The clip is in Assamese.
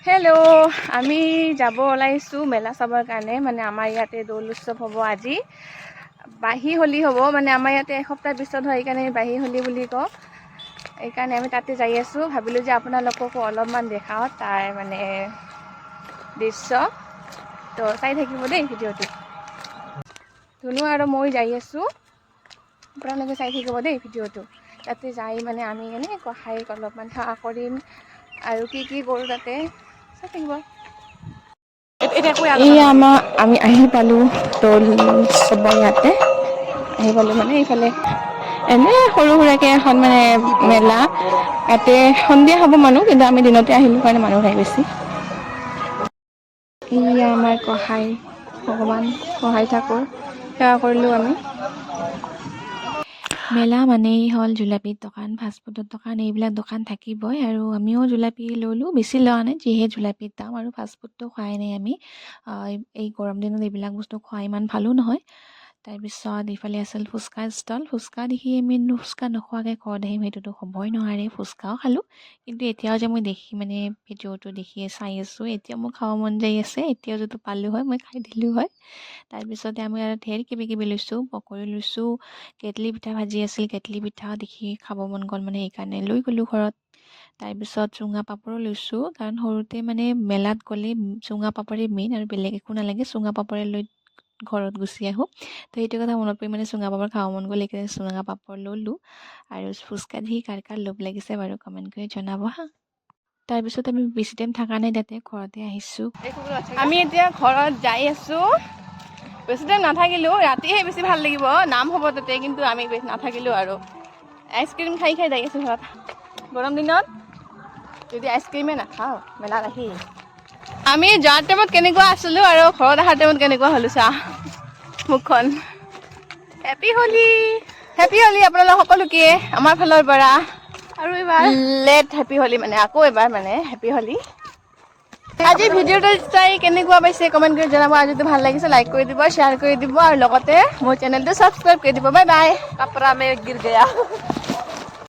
হেল্ল' আমি যাব ওলাইছোঁ মেলা চাবৰ কাৰণে মানে আমাৰ ইয়াতে দৌল উৎসৱ হ'ব আজি বাঁহী হোলী হ'ব মানে আমাৰ ইয়াতে এসপ্তাহ পিছত হয় সেইকাৰণে বাঁহী হোলী বুলি কওঁ সেইকাৰণে আমি তাতে যাই আছোঁ ভাবিলোঁ যে আপোনালোককো অলপমান দেখাওঁ তাৰ মানে দৃশ্য তো চাই থাকিব দেই ভিডিঅ'টো ধুনু আৰু মই যাই আছোঁ আপোনালোকে চাই থাকিব দেই ভিডিঅ'টো তাতে যাই মানে আমি এনেই গোঁসাইক অলপমান সেৱা কৰিম আৰু কি কৰোঁ তাতে চাই থাকিব আমি আহি পালোঁ দৌল উৎসৱৰ ইয়াতে আহি পালোঁ মানে এইফালে এনে সৰু সুৰাকৈ এখন মানে মেলা ইয়াতে সন্ধিয়া হ'ব মানুহ কিন্তু আমি দিনতে আহিলোঁ কাৰণে মানুহ নাই বেছি এয়া আমাৰ গোঁসাই ভগৱান গোঁসাই ঠাকুৰ সেৱা কৰিলোঁ আমি মেলা মানেই হ'ল জুলাপিৰ দোকান ফাষ্টফুডৰ দোকান এইবিলাক দোকান থাকিবই আৰু আমিও জুলাপি ল'লোঁ বেছি লোৱা নাই যিহে জুলাপিৰ দাম আৰু ফাষ্টফুডটো খোৱাই নাই আমি এই গৰম দিনত এইবিলাক বস্তু খোৱা ইমান ভালো নহয় তাৰপিছত এইফালে আছিল ফুচকা ষ্টল ফুচকা দেখি আমি ফুচকা নোখোৱাকৈ ঘৰত আহিম সেইটোতো হ'বই নোৱাৰে ফুচকাও খালোঁ কিন্তু এতিয়াও যে মই দেখি মানে ভিডিঅ'টো দেখি চাই আছোঁ এতিয়াও মোৰ খাব মন যাই আছে এতিয়াও যদি পালোঁ হয় মই খাই দিলোঁ হয় তাৰপিছতে আমি আৰু ঢেৰ কিবি লৈছোঁ পকৰি লৈছোঁ কেটলি পিঠা ভাজি আছিল কেটলি পিঠা দেখি খাব মন গ'ল মানে সেইকাৰণে লৈ গ'লোঁ ঘৰত তাৰপিছত চুঙা পাপৰো লৈছোঁ কাৰণ সৰুতে মানে মেলাত গ'লে চুঙা পাপৰে মেইন আৰু বেলেগ একো নালাগে চুঙা পাপৰে লৈ ঘৰত গুচি আহোঁ তো সেইটো কথা মনত পৰি মানে চুঙা পাপৰ খাব মন গ'ল সেইকাৰণে চুঙা পাপৰ ল'লোঁ আৰু ফুচকা দেখি কাৰ লোভ লাগিছে বাৰু কমেণ্ট কৰি জনাব হা তাৰপিছত আমি বেছি টাইম থকা নাই তাতে ঘৰতে আহিছোঁ আমি এতিয়া ঘৰত যাই আছোঁ বেছি টাইম নাথাকিলোঁ ৰাতিহে বেছি ভাল লাগিব নাম হ'ব তাতে কিন্তু আমি বেছি নাথাকিলোঁ আৰু আইচক্ৰীম খাই যাই আছোঁ ঘৰত গৰম দিনত যদি আইচক্ৰীমে নাখাওঁ মেলাত আহি আমি যোৱাৰ টাইমত কেনেকুৱা আছিলোঁ আৰু ঘৰত অহাৰ টাইমত কেনেকুৱা হ'লোঁ চা মুখখন হেপী হোলী আপোনালোক সকলোকে আমাৰ ফালৰ পৰা আৰু এবাৰ লেট হেপী হোলী মানে আকৌ এবাৰ মানে হেপী হোলী আজি ভিডিঅ'টো চাই কেনেকুৱা পাইছে কমেণ্ট কৰি জনাব আৰু যদি ভাল লাগিছে লাইক কৰি দিব শ্বেয়াৰ কৰি দিব আৰু লগতে মোৰ চেনেলটো ছাবস্ক্ৰাইব কৰি দিব বাই বাই কাপৰা মে গিৰ গয়া